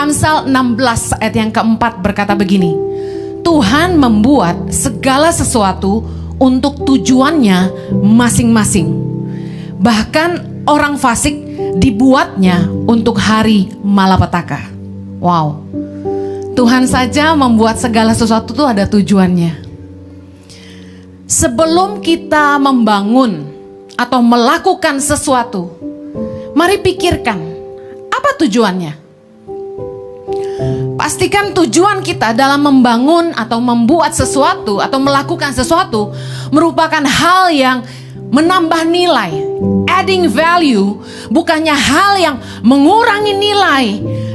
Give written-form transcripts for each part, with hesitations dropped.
Amsal 16 ayat yang keempat berkata begini, Tuhan membuat segala sesuatu untuk tujuannya masing-masing. Bahkan orang fasik dibuatnya untuk hari malapetaka. Wow, Tuhan saja membuat segala sesuatu itu ada tujuannya. Sebelum kita membangun atau melakukan sesuatu, mari pikirkan apa tujuannya. Pastikan tujuan kita dalam membangun atau membuat sesuatu atau melakukan sesuatu merupakan hal yang menambah nilai, adding value, bukannya hal yang mengurangi nilai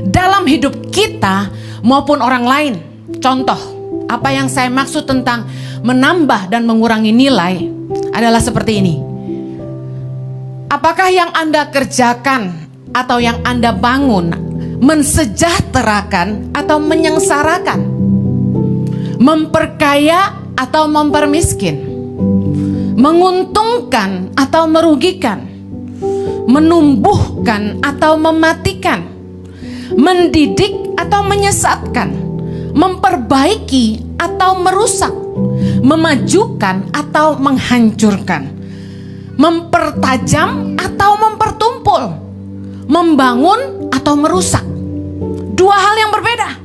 dalam hidup kita maupun orang lain. Contoh, apa yang saya maksud tentang menambah dan mengurangi nilai adalah seperti ini. Apakah yang Anda kerjakan atau yang Anda bangun mensejahterakan atau menyengsarakan, memperkaya atau mempermiskin, menguntungkan atau merugikan, menumbuhkan atau mematikan, mendidik atau menyesatkan, memperbaiki atau merusak, memajukan atau menghancurkan, mempertajam atau mempertumpul, membangun atau merusak. Dua hal yang berbeda.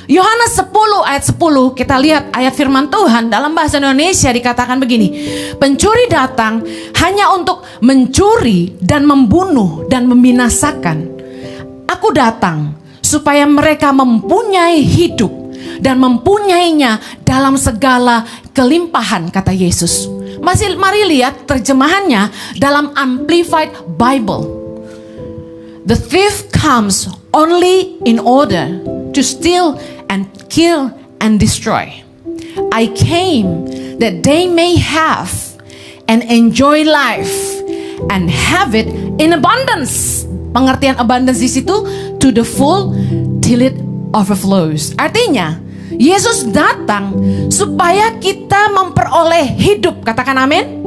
Yohanes 10 ayat 10, kita lihat ayat firman Tuhan dalam bahasa Indonesia dikatakan begini, pencuri datang hanya untuk mencuri dan membunuh dan membinasakan. Aku datang supaya mereka mempunyai hidup dan mempunyainya dalam segala kelimpahan, kata Yesus. Mari lihat terjemahannya dalam Amplified Bible. The thief comes only in order to steal and kill and destroy. I came that they may have and enjoy life and have it in abundance. Pengertian abundance di situ, to the full till it overflows. Artinya, Yesus datang supaya kita memperoleh hidup, katakan amin.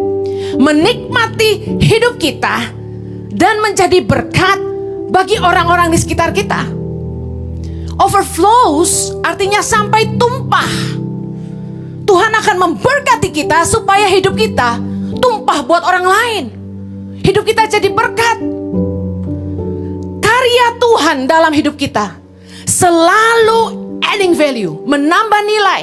Menikmati hidup kita dan menjadi berkat bagi orang-orang di sekitar kita. Overflows artinya sampai tumpah. Tuhan akan memberkati kita supaya hidup kita tumpah buat orang lain. Hidup kita jadi berkat. Karya Tuhan dalam hidup kita selalu adding value, menambah nilai,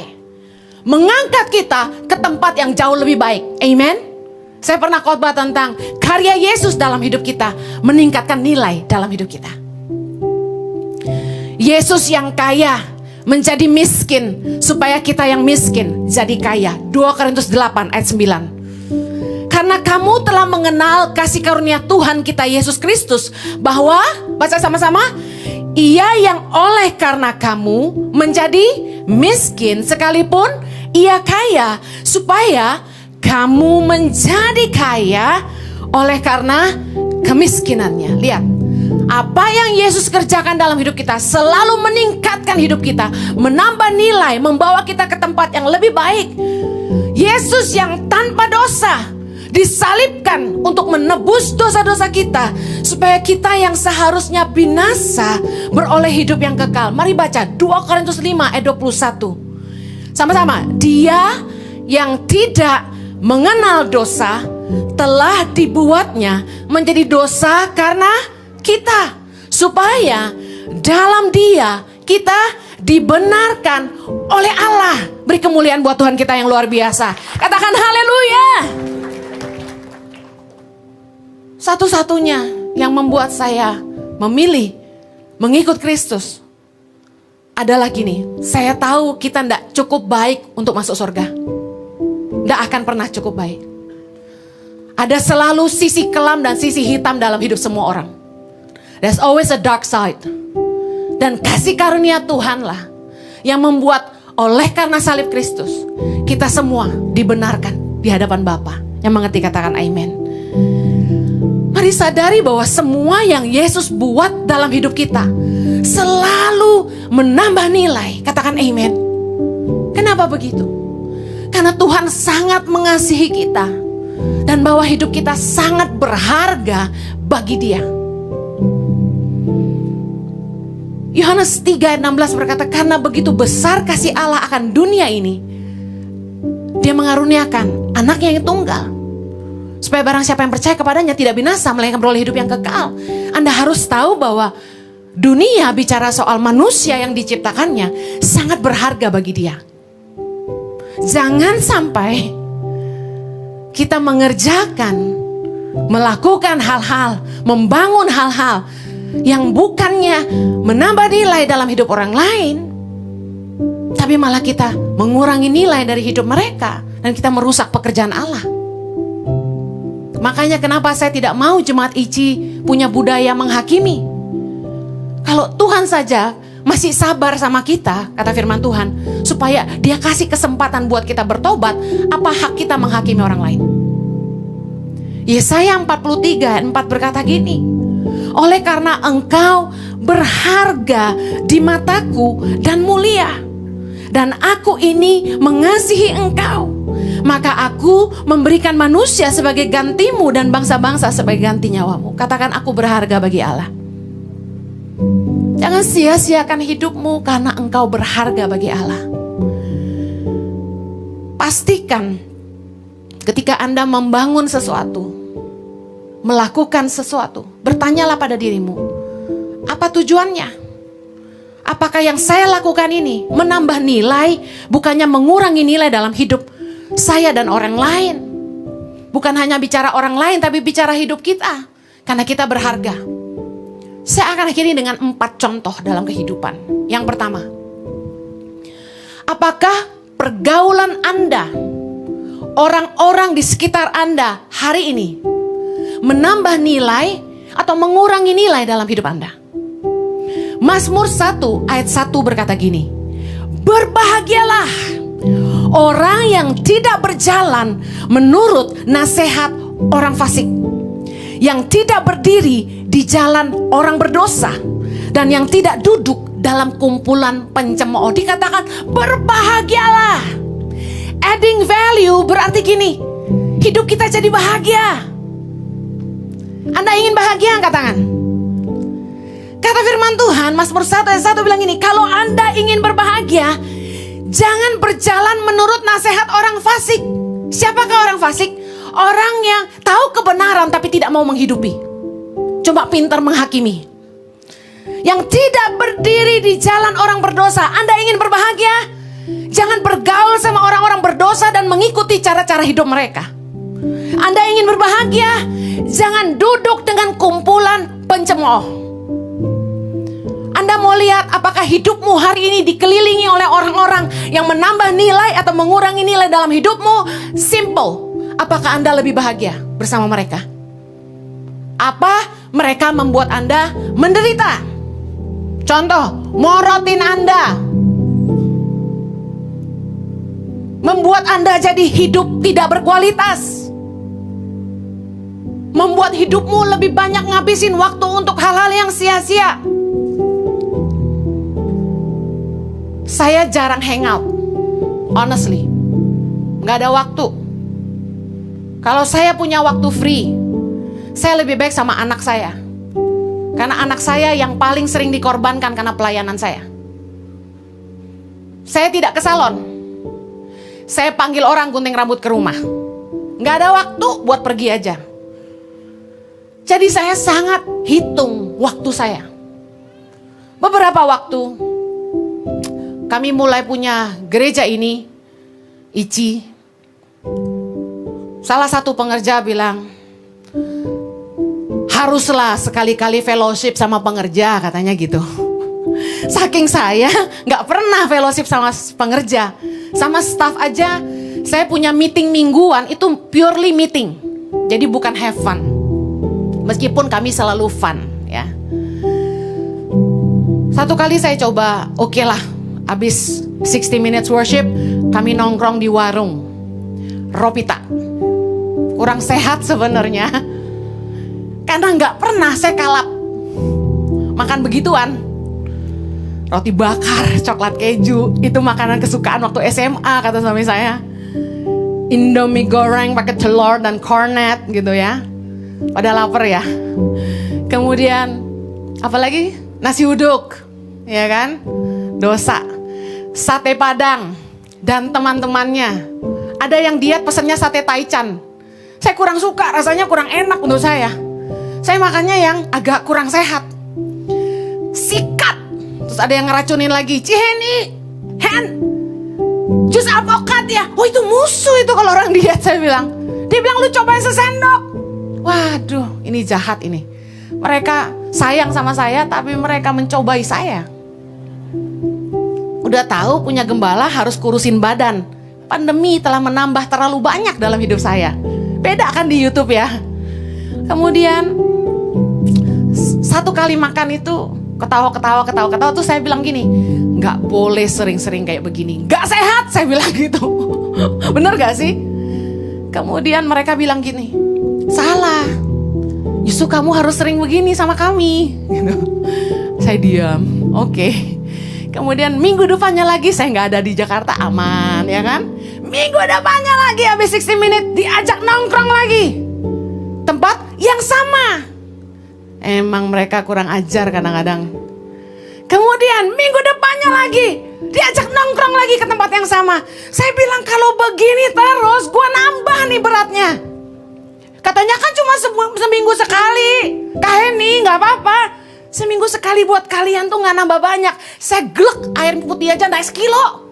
mengangkat kita ke tempat yang jauh lebih baik. Amen. Saya pernah khotbah tentang karya Yesus dalam hidup kita meningkatkan nilai dalam hidup kita. Yesus yang kaya menjadi miskin supaya kita yang miskin jadi kaya. 2 Korintus 8 ayat 9. Karena kamu telah mengenal kasih karunia Tuhan kita Yesus Kristus, bahwa, baca sama-sama, Ia yang oleh karena kamu menjadi miskin sekalipun Ia kaya, supaya kamu menjadi kaya oleh karena kemiskinannya. Lihat, apa yang Yesus kerjakan dalam hidup kita selalu meningkatkan hidup kita, menambah nilai, membawa kita ke tempat yang lebih baik. Yesus yang tanpa dosa disalibkan untuk menebus dosa-dosa kita, supaya kita yang seharusnya binasa beroleh hidup yang kekal. Mari baca 2 Korintus 5 ayat 21. Sama-sama. Dia yang tidak mengenal dosa telah dibuatnya menjadi dosa karena kita, supaya dalam Dia kita dibenarkan oleh Allah. Beri kemuliaan buat Tuhan kita yang luar biasa. Katakan haleluya. Satu-satunya yang membuat saya memilih mengikut Kristus adalah gini, saya tahu kita tidak cukup baik untuk masuk surga. Tidak akan pernah cukup baik. Ada selalu sisi kelam dan sisi hitam dalam hidup semua orang. There's always a dark side. Dan kasih karunia Tuhanlah yang membuat oleh karena salib Kristus kita semua dibenarkan di hadapan Bapa. Yang mengerti katakan amin. Mari sadari bahwa semua yang Yesus buat dalam hidup kita selalu menambah nilai. Katakan amin. Kenapa begitu? Karena Tuhan sangat mengasihi kita dan bahwa hidup kita sangat berharga bagi Dia. Yohanes 3 ayat 16 berkata, karena begitu besar kasih Allah akan dunia ini, Dia mengaruniakan anaknya yang tunggal, supaya barang siapa yang percaya kepadanya tidak binasa, melainkan beroleh hidup yang kekal. Anda harus tahu bahwa dunia bicara soal manusia yang diciptakannya sangat berharga bagi Dia. Jangan sampai kita melakukan hal-hal, membangun hal-hal yang bukannya menambah nilai dalam hidup orang lain, tapi malah kita mengurangi nilai dari hidup mereka, dan kita merusak pekerjaan Allah. Makanya kenapa saya tidak mau jemaat ICI punya budaya menghakimi. Kalau Tuhan saja masih sabar sama kita, kata firman Tuhan, supaya Dia kasih kesempatan buat kita bertobat, apa hak kita menghakimi orang lain? Yesaya 43 ayat 4 berkata gini, oleh karena engkau berharga di mataku dan mulia, dan aku ini mengasihi engkau, maka aku memberikan manusia sebagai gantimu dan bangsa-bangsa sebagai ganti nyawamu. Katakan, aku berharga bagi Allah. Jangan sia-siakan hidupmu karena engkau berharga bagi Allah. Pastikan ketika Anda membangun sesuatu, melakukan sesuatu, bertanyalah pada dirimu, apa tujuannya? Apakah yang saya lakukan ini menambah nilai, bukannya mengurangi nilai dalam hidup saya dan orang lain? Bukan hanya bicara orang lain, tapi bicara hidup kita, karena kita berharga. Saya akan akhiri dengan 4 contoh dalam kehidupan. Yang pertama, apakah pergaulan Anda, orang-orang di sekitar Anda hari ini menambah nilai atau mengurangi nilai dalam hidup Anda? Mazmur 1 ayat 1 berkata gini, berbahagialah orang yang tidak berjalan menurut nasihat orang fasik, yang tidak berdiri di jalan orang berdosa, dan yang tidak duduk dalam kumpulan pencemooh. Dikatakan berbahagialah. Adding value berarti gini, hidup kita jadi bahagia. Anda ingin bahagia, angkat tangan. Kata firman Tuhan, Mazmur 1 ayat 1 bilang gini, kalau Anda ingin berbahagia, jangan berjalan menurut nasihat orang fasik. Siapakah orang fasik? Orang yang tahu kebenaran tapi tidak mau menghidupi, cuma pintar menghakimi. Yang tidak berdiri di jalan orang berdosa. Anda ingin berbahagia, jangan bergaul sama orang-orang berdosa dan mengikuti cara-cara hidup mereka. Anda ingin berbahagia, jangan duduk dengan kumpulan pencemooh. Anda mau lihat apakah hidupmu hari ini dikelilingi oleh orang-orang yang menambah nilai atau mengurangi nilai dalam hidupmu? Simple. Apakah Anda lebih bahagia bersama mereka? Apa mereka membuat Anda menderita? Contoh, morotin Anda, membuat Anda jadi hidup tidak berkualitas, membuat hidupmu lebih banyak ngabisin waktu untuk hal-hal yang sia-sia. Saya jarang hangout, honestly, gak ada waktu. Kalau saya punya waktu free, saya lebih baik sama anak saya, karena anak saya yang paling sering dikorbankan karena pelayanan saya. Saya tidak ke salon, saya panggil orang gunting rambut ke rumah. Gak ada waktu buat pergi aja. Jadi saya sangat hitung waktu saya. Beberapa waktu kami mulai punya gereja ini, ICI. Salah satu pengerja bilang, haruslah sekali-kali fellowship sama pengerja, katanya gitu. Saking saya gak pernah fellowship sama pengerja, sama staff aja. Saya punya meeting mingguan, itu purely meeting, jadi bukan have fun. Meskipun kami selalu fun ya. Satu kali saya coba, oke lah, habis 60 minutes worship, kami nongkrong di warung Ropita. Kurang sehat sebenarnya, karena nggak pernah saya kalap makan begituan. Roti bakar, coklat keju, itu makanan kesukaan waktu SMA kata suami saya. Indomie goreng pakai telur dan cornet gitu ya. Pada lapar ya. Kemudian apalagi? Nasi uduk. ya kan? Dosa. Sate Padang dan teman-temannya. Ada yang diet pesennya sate taichan. Saya kurang suka, rasanya kurang enak untuk saya. Saya makannya yang agak kurang sehat. Sikat. Terus ada yang ngeracunin lagi. Ciheni, Hen, jus alpukat ya. Oh itu musuh itu kalau orang diet, saya bilang. Dia bilang lu cobain sesendok. Waduh, ini jahat ini. Mereka sayang sama saya, tapi mereka mencobai saya. Udah tahu punya gembala harus kurusin badan. Pandemi telah menambah terlalu banyak dalam hidup saya. Beda kan di YouTube ya. Kemudian satu kali makan itu ketawa tuh saya bilang gini, nggak boleh sering-sering kayak begini, nggak sehat, saya bilang gitu. Bener gak sih? Kemudian mereka bilang gini, salah, justru kamu harus sering begini sama kami gitu. Saya diam, oke. Kemudian minggu depannya lagi saya nggak ada di Jakarta, aman ya kan. Minggu depannya lagi habis 60 menit diajak nongkrong lagi, tempat yang sama. Emang mereka kurang ajar kadang-kadang. Kemudian minggu depannya lagi diajak nongkrong lagi ke tempat yang sama. Saya bilang kalau begini terus gue nambah nih beratnya. Katanya kan cuma seminggu sekali. Kaheni nggak apa-apa. Seminggu sekali buat kalian tuh gak nambah banyak. Saya glek air putih aja naik sekilo.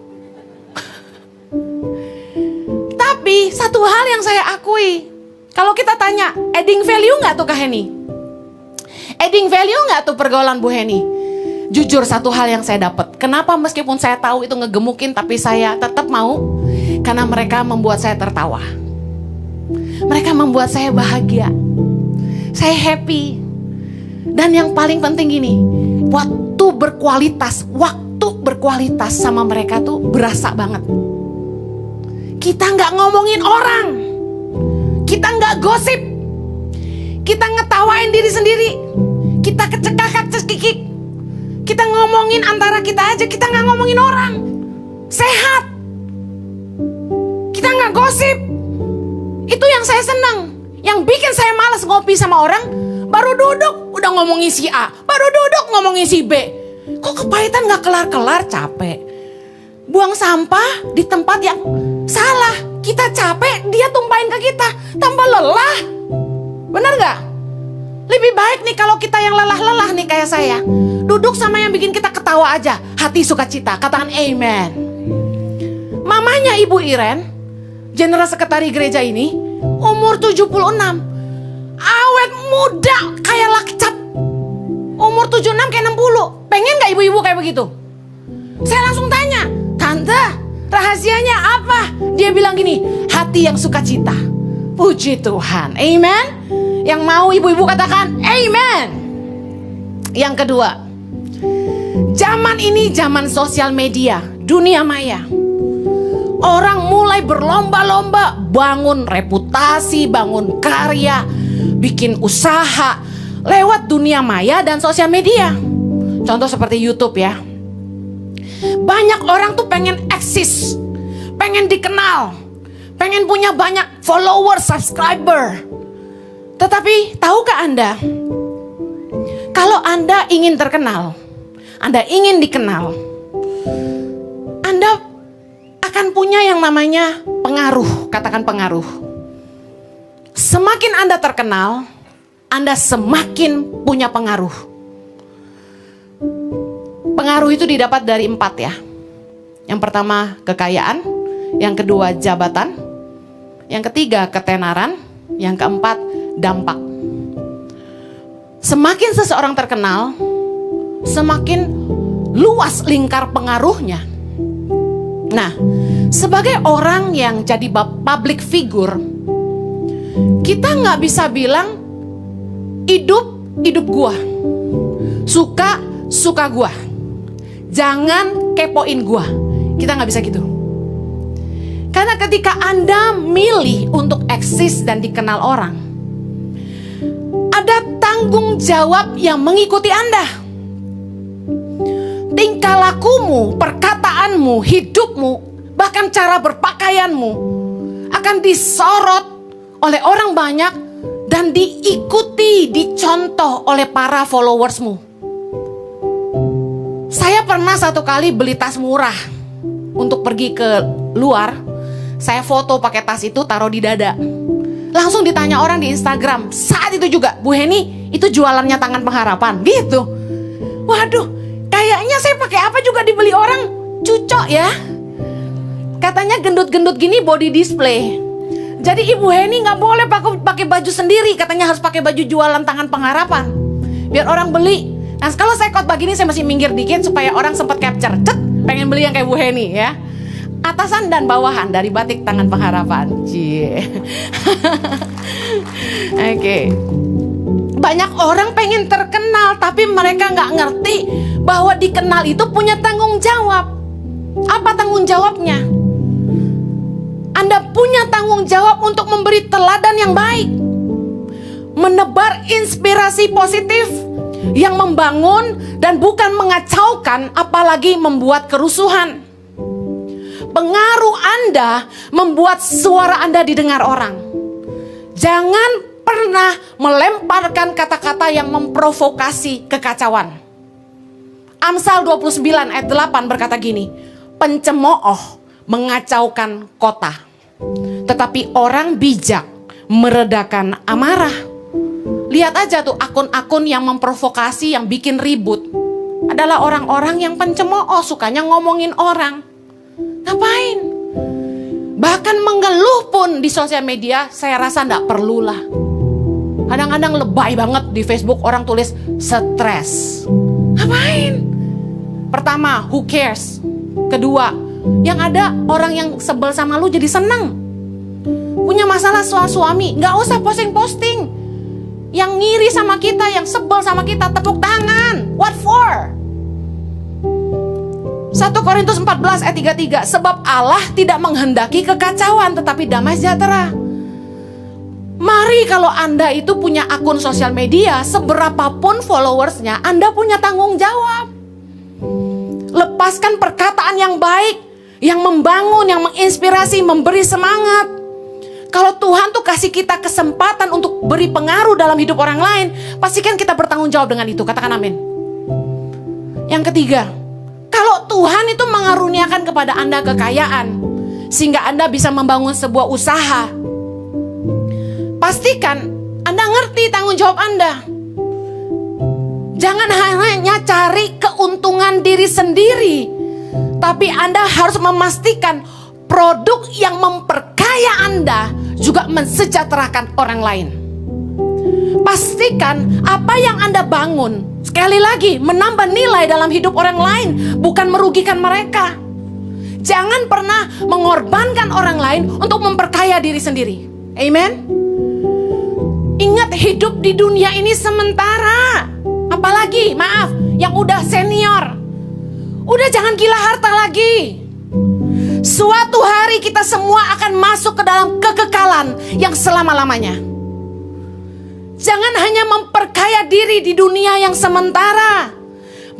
Tapi satu hal yang saya akui, kalau kita tanya, adding value gak tuh Kak Heni? Adding value gak tuh pergaulan Bu Heni? Jujur satu hal yang saya dapat. Kenapa meskipun saya tahu itu ngegemukin, tapi saya tetap mau? Karena mereka membuat saya tertawa. Mereka membuat saya bahagia. Saya happy. Dan yang paling penting gini, waktu berkualitas sama mereka tuh berasa banget. Kita nggak ngomongin orang, kita nggak gosip, kita ngetawain diri sendiri, kita kecekakak cekikik, kita ngomongin antara kita aja, kita nggak ngomongin orang. Sehat, kita nggak gosip. Itu yang saya senang. Yang bikin saya malas ngopi sama orang. Baru duduk udah ngomongin si A, baru duduk ngomongin si B. Kok kepahitan gak kelar-kelar, capek. Buang sampah di tempat yang salah. Kita capek, dia tumpahin ke kita, tambah lelah. Bener gak? Lebih baik nih kalau kita yang lelah-lelah nih kayak saya, duduk sama yang bikin kita ketawa aja. Hati sukacita, katakan amen. Mamanya Ibu Iren, General Sekretari gereja ini, umur 76. Awet muda kayak lakcap. Umur 76 kayak 60. Pengen gak ibu-ibu kayak begitu? Saya langsung tanya, Tante, rahasianya apa? Dia bilang gini, hati yang sukacita. Puji Tuhan, amen. Yang mau ibu-ibu katakan amen. Yang kedua, zaman ini zaman sosial media, dunia maya. Orang mulai berlomba-lomba bangun reputasi, bangun karya, bikin usaha lewat dunia maya dan sosial media. Contoh seperti YouTube ya. Banyak orang tuh pengen eksis, pengen dikenal, pengen punya banyak follower, subscriber. Tetapi tahukah Anda, kalau Anda ingin terkenal, Anda ingin dikenal, Anda akan punya yang namanya pengaruh. Katakan pengaruh. Semakin Anda terkenal, Anda semakin punya pengaruh. Pengaruh itu didapat dari 4 ya. Yang pertama kekayaan, yang kedua jabatan, yang ketiga ketenaran, yang keempat dampak. Semakin seseorang terkenal, semakin luas lingkar pengaruhnya. Nah, sebagai orang yang jadi public figure, kita nggak bisa bilang hidup gua, suka gua, jangan kepoin gua. Kita nggak bisa gitu. Karena ketika Anda milih untuk eksis dan dikenal orang, ada tanggung jawab yang mengikuti Anda. Tingkah lakumu, perkataanmu, hidupmu, bahkan cara berpakaianmu akan disorot oleh orang banyak dan diikuti, dicontoh oleh para followersmu. Saya pernah satu kali beli tas murah untuk pergi ke luar. Saya foto pakai tas itu, taruh di dada. Langsung ditanya orang di Instagram. Saat itu juga, Bu Heni, itu jualannya Tangan Pengharapan gitu. Waduh, kayaknya saya pakai apa juga dibeli orang. Cucok ya. Katanya gendut-gendut gini body display. Jadi Ibu Heni gak boleh pakai baju sendiri. Katanya harus pakai baju jualan Tangan Pengharapan, biar orang beli. Nah kalau saya khotbah gini, saya masih minggir dikit supaya orang sempat capture. Cek, pengen beli yang kayak Bu Heni ya. Atasan dan bawahan dari batik Tangan Pengharapan. Cie. Oke. Banyak orang pengen terkenal, tapi mereka gak ngerti bahwa dikenal itu punya tanggung jawab. Apa tanggung jawabnya? Anda punya tanggung jawab untuk memberi teladan yang baik, menebar inspirasi positif yang membangun dan bukan mengacaukan, apalagi membuat kerusuhan. Pengaruh Anda membuat suara Anda didengar orang. Jangan pernah melemparkan kata-kata yang memprovokasi kekacauan. Amsal 29 ayat 8 berkata gini, pencemooh mengacaukan kota, tetapi orang bijak meredakan amarah. Lihat aja tuh akun-akun yang memprovokasi, yang bikin ribut, adalah orang-orang yang pencemooh, sukanya ngomongin orang. Ngapain? Bahkan mengeluh pun di sosial media, saya rasa gak perlulah. Kadang-kadang lebay banget di Facebook orang tulis stres. Ngapain? Pertama, who cares? Kedua, yang ada orang yang sebel sama lu jadi seneng. Punya masalah soal suami, gak usah posting-posting. Yang ngiri sama kita, yang sebel sama kita, tepuk tangan. What for? 1 Korintus 14 ayat 33. Sebab Allah tidak menghendaki kekacauan, tetapi damai sejahtera. Mari kalau Anda itu punya akun sosial media, seberapapun followersnya, Anda punya tanggung jawab. Lepaskan perkataan yang baik, yang membangun, yang menginspirasi, memberi semangat. Kalau Tuhan tuh kasih kita kesempatan untuk beri pengaruh dalam hidup orang lain, pastikan kita bertanggung jawab dengan itu. Katakan amin. Yang ketiga, kalau Tuhan itu mengaruniakan kepada Anda kekayaan, sehingga Anda bisa membangun sebuah usaha, pastikan Anda ngerti tanggung jawab Anda. Jangan hanya cari keuntungan diri sendiri, tapi Anda harus memastikan produk yang memperkaya Anda juga mensejahterakan orang lain. Pastikan apa yang Anda bangun, sekali lagi, menambah nilai dalam hidup orang lain, bukan merugikan mereka. Jangan pernah mengorbankan orang lain untuk memperkaya diri sendiri. Amen. Ingat, hidup di dunia ini sementara. Apalagi, maaf, yang udah senior, udah jangan gila harta lagi. Suatu hari kita semua akan masuk ke dalam kekekalan yang selama-lamanya. Jangan hanya memperkaya diri di dunia yang sementara.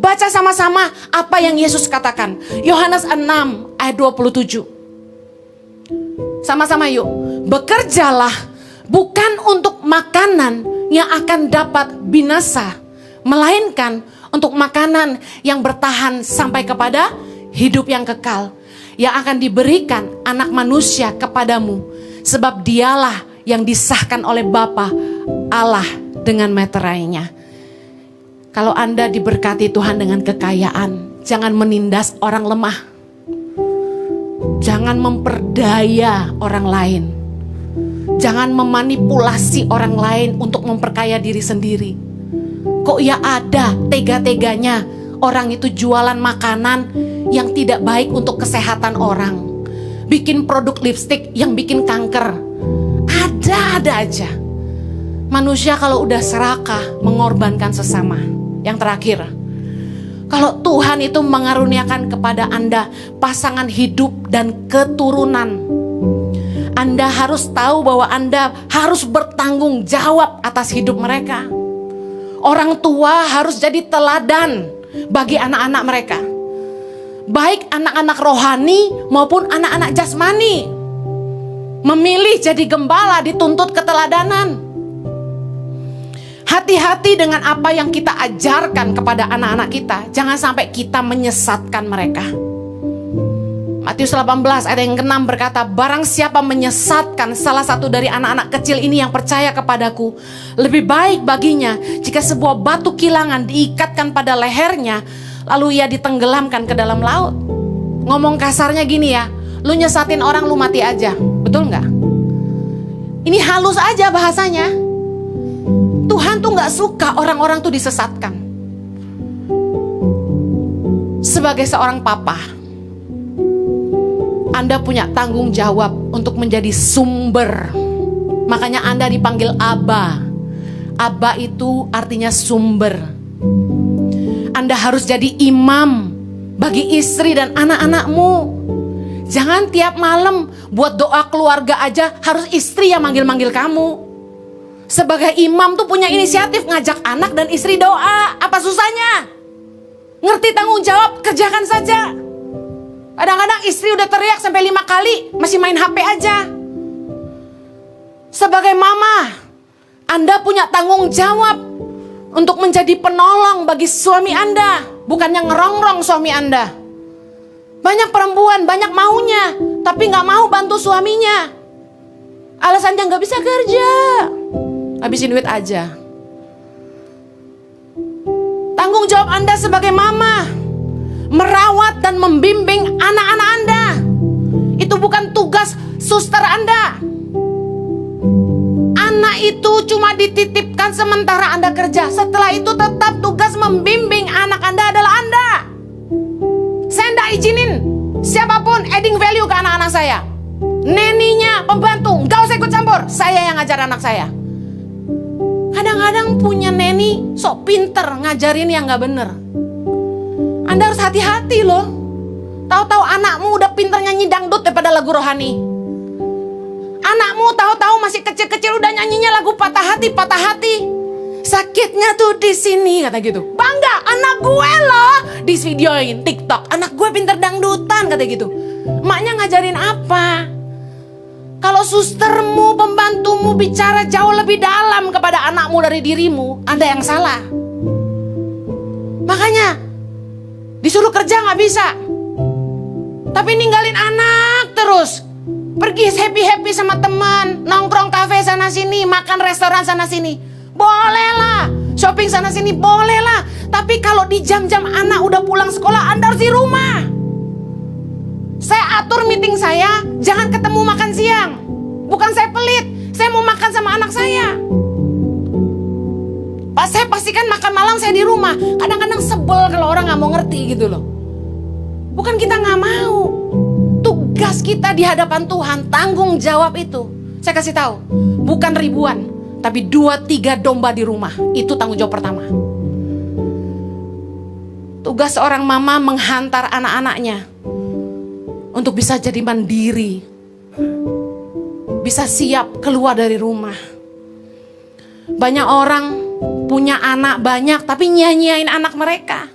Baca sama-sama apa yang Yesus katakan. Yohanes 6 ayat 27. Sama-sama yuk. Bekerjalah bukan untuk makanan yang akan dapat binasa, melainkan untuk makanan yang bertahan sampai kepada hidup yang kekal, yang akan diberikan Anak Manusia kepadamu, sebab dialah yang disahkan oleh Bapa Allah dengan meterainya. Kalau Anda diberkati Tuhan dengan kekayaan, jangan menindas orang lemah. Jangan memperdaya orang lain. Jangan memanipulasi orang lain untuk memperkaya diri sendiri. Kok ya ada tega-teganya orang itu jualan makanan yang tidak baik untuk kesehatan orang, bikin produk lipstik yang bikin kanker. Ada aja. Manusia kalau udah serakah mengorbankan sesama. Yang terakhir, kalau Tuhan itu mengaruniakan kepada Anda pasangan hidup dan keturunan, Anda harus tahu bahwa Anda harus bertanggung jawab atas hidup mereka. Orang tua harus jadi teladan bagi anak-anak mereka, baik anak-anak rohani maupun anak-anak jasmani. Memilih jadi gembala dituntut keteladanan. Hati-hati dengan apa yang kita ajarkan kepada anak-anak kita. Jangan sampai kita menyesatkan mereka. Matius 18 ayat yang ke-6 berkata, barang siapa menyesatkan salah satu dari anak-anak kecil ini yang percaya kepadaku, lebih baik baginya jika sebuah batu kilangan diikatkan pada lehernya, lalu ia ditenggelamkan ke dalam laut. Ngomong kasarnya gini ya, lu nyesatin orang, lu mati aja. Betul nggak? Ini halus aja bahasanya. Tuhan tuh gak suka orang-orang tuh disesatkan. Sebagai seorang papa, Anda punya tanggung jawab untuk menjadi sumber. Makanya Anda dipanggil Aba. Aba itu artinya sumber. Anda harus jadi imam bagi istri dan anak-anakmu. Jangan tiap malam buat doa keluarga aja harus istri yang manggil-manggil kamu. Sebagai imam tuh punya inisiatif ngajak anak dan istri doa. Apa susahnya? Ngerti tanggung jawab, kerjakan saja. Kadang-kadang istri udah teriak sampai 5 kali masih main HP aja. Sebagai mama, Anda punya tanggung jawab untuk menjadi penolong bagi suami Anda, bukannya ngerongrong suami Anda. Banyak perempuan, banyak maunya, tapi gak mau bantu suaminya. Alasannya gak bisa kerja, habisin duit aja. Tanggung jawab Anda sebagai mama, merawat dan membimbing anak-anak Anda. Itu bukan tugas suster Anda. Anak itu cuma dititipkan sementara Anda kerja. Setelah itu tetap tugas membimbing anak Anda adalah Anda. Saya tidak izinin siapapun adding value ke anak-anak saya. Neninya, pembantu, gak usah ikut campur. Saya yang ngajar anak saya. Kadang-kadang punya neni sok pinter ngajarin yang gak bener. Anda harus hati-hati loh. Tahu-tahu anakmu udah pinter nyanyi dangdut daripada lagu rohani. Anakmu tahu-tahu masih kecil-kecil udah nyanyinya lagu patah hati. Sakitnya tuh di sini kata gitu. Bangga, anak gue loh di videoin TikTok. Anak gue pinter dangdutan kata gitu. Emaknya ngajarin apa? Kalau sustermu, pembantumu bicara jauh lebih dalam kepada anakmu dari dirimu, Anda yang salah. Makanya disuruh kerja gak bisa, tapi ninggalin anak terus. Pergi happy-happy sama teman, nongkrong kafe sana sini, makan restoran sana sini. Boleh lah, shopping sana sini boleh lah. Tapi kalau di jam-jam anak udah pulang sekolah, Anda harus di rumah. Saya atur meeting saya, jangan ketemu makan siang. Bukan saya pelit, saya mau makan sama anak saya. Pak, saya pastikan makan malam saya di rumah. Kadang-kadang sebel kalau orang gak mau ngerti gitu loh. Bukan kita gak mau. Tugas kita di hadapan Tuhan, tanggung jawab itu. Saya kasih tahu, bukan ribuan, tapi 2-3 domba di rumah. Itu tanggung jawab pertama. Tugas seorang mama menghantar anak-anaknya untuk bisa jadi mandiri, bisa siap keluar dari rumah. Banyak orang punya anak banyak tapi nyia-nyiain anak mereka.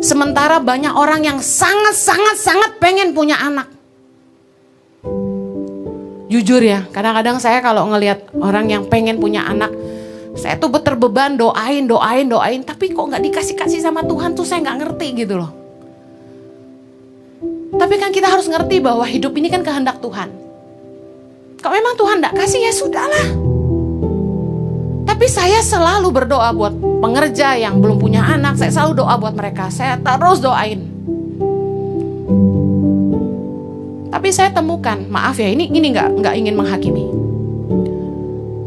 Sementara banyak orang yang sangat pengen punya anak. Jujur ya, kadang-kadang saya kalau ngelihat orang yang pengen punya anak, saya tuh terbeban doain. Tapi kok gak dikasih-kasih sama Tuhan tuh saya gak ngerti gitu loh. Tapi kan kita harus ngerti bahwa hidup ini kan kehendak Tuhan. Kalau memang Tuhan gak kasih ya sudahlah. Tapi saya selalu berdoa buat pengerja yang belum punya anak. Saya selalu doa buat mereka. Saya terus doain. Tapi saya temukan, maaf ya, ini nggak ingin menghakimi.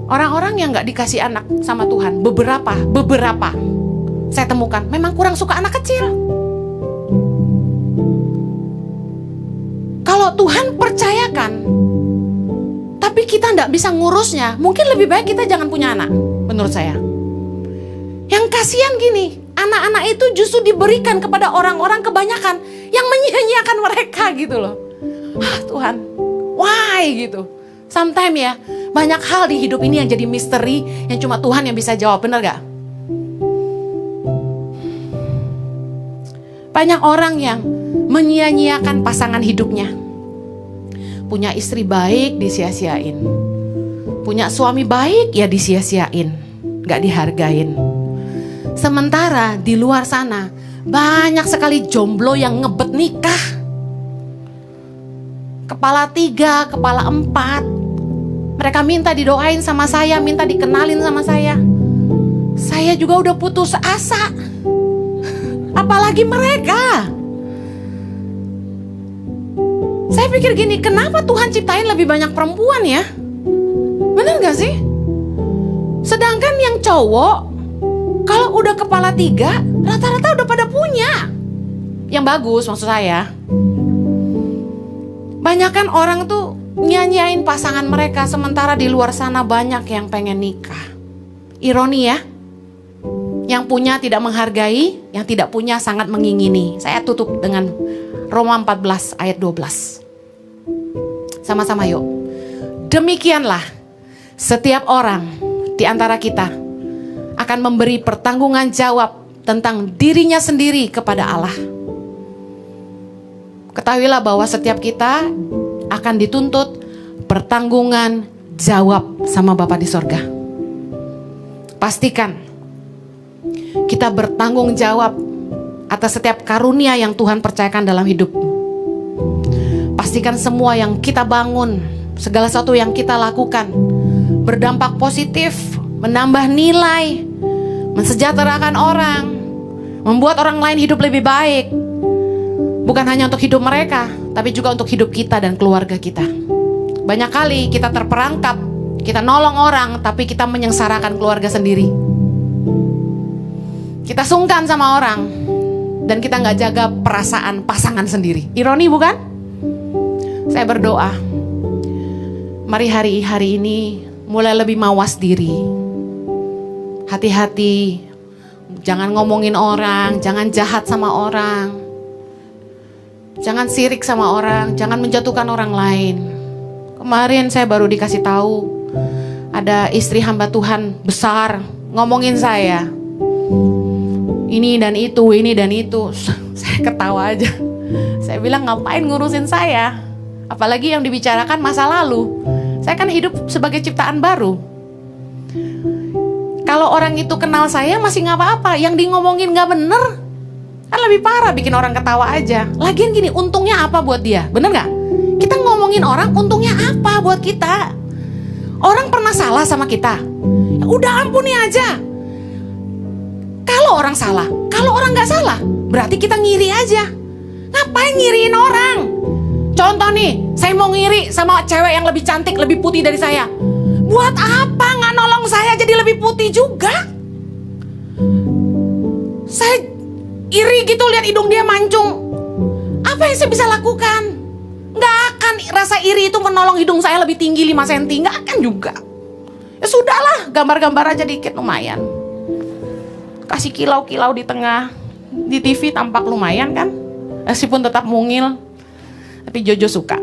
Orang-orang yang nggak dikasih anak sama Tuhan, beberapa, saya temukan memang kurang suka anak kecil. Kalau Tuhan percayakan, tapi kita nggak bisa ngurusnya, mungkin lebih baik kita jangan punya anak, menurut saya. Yang kasihan gini, anak-anak itu justru diberikan kepada orang-orang kebanyakan yang menyia-nyiakan mereka gitu loh. Tuhan, why gitu. Sometimes ya, banyak hal di hidup ini yang jadi misteri, yang cuma Tuhan yang bisa jawab, bener gak? Banyak orang yang menyia-nyiakan pasangan hidupnya. Punya istri baik disia-siain, punya suami baik ya disia-siain. gak dihargain. Sementara di luar sana banyak sekali jomblo yang ngebet nikah. Kepala 3, kepala 4. Mereka minta didoain sama saya, minta dikenalin sama saya. Saya juga udah putus asa. Apalagi mereka. Saya pikir gini, kenapa Tuhan ciptain lebih banyak perempuan ya? Bener gak sih? Sedangkan yang cowok, kalau udah kepala 3, rata-rata udah pada punya. Yang bagus maksud saya. Banyakan orang tuh nyanyain pasangan mereka, sementara di luar sana banyak yang pengen nikah. Ironi ya. Yang punya tidak menghargai, yang tidak punya sangat mengingini. Saya tutup dengan Roma 14 ayat 12. Sama-sama yuk. Demikianlah setiap orang di antara kita akan memberi pertanggungan jawab tentang dirinya sendiri kepada Allah. Ketahuilah bahwa setiap kita akan dituntut pertanggungan jawab sama Bapa di sorga. Pastikan kita bertanggung jawab atas setiap karunia yang Tuhan percayakan dalam hidup. Pastikan semua yang kita bangun, segala sesuatu yang kita lakukan berdampak positif, menambah nilai, mensejahterakan orang, membuat orang lain hidup lebih baik. Bukan hanya untuk hidup mereka, tapi juga untuk hidup kita dan keluarga kita. Banyak kali kita terperangkap, kita nolong orang, tapi kita menyengsarakan keluarga sendiri. Kita sungkan sama orang, dan kita gak jaga perasaan pasangan sendiri. Ironi bukan? Saya berdoa, mari hari ini mulai lebih mawas diri. Hati-hati, jangan ngomongin orang, jangan jahat sama orang, jangan sirik sama orang, jangan menjatuhkan orang lain. Kemarin saya baru dikasih tahu, ada istri hamba Tuhan besar ngomongin saya, ini dan itu, ini dan itu. Saya ketawa aja. Saya bilang, ngapain ngurusin saya? Apalagi yang dibicarakan masa lalu. Saya kan hidup sebagai ciptaan baru. Kalau orang itu kenal saya masih gak apa-apa. Yang di ngomongin gak bener, kan lebih parah, bikin orang ketawa aja. Lagian gini, untungnya apa buat dia? Bener gak? Kita ngomongin orang, untungnya apa buat kita? Orang pernah salah sama kita, ya udah ampuni aja. Kalau orang salah, kalau orang gak salah, berarti kita ngiri aja. Ngapain ngiriin orang? Contoh nih, saya mau ngiri sama cewek yang lebih cantik, lebih putih dari saya. Buat apa gak nolong saya jadi lebih putih juga? Saya iri gitu lihat hidung dia mancung. Apa yang saya bisa lakukan? Gak akan rasa iri itu menolong hidung saya lebih tinggi 5 cm. Gak akan juga. Ya sudahlah, gambar-gambar aja dikit lumayan. Kasih kilau-kilau di tengah. Di TV tampak lumayan kan? Meskipun tetap mungil, tapi Jojo suka.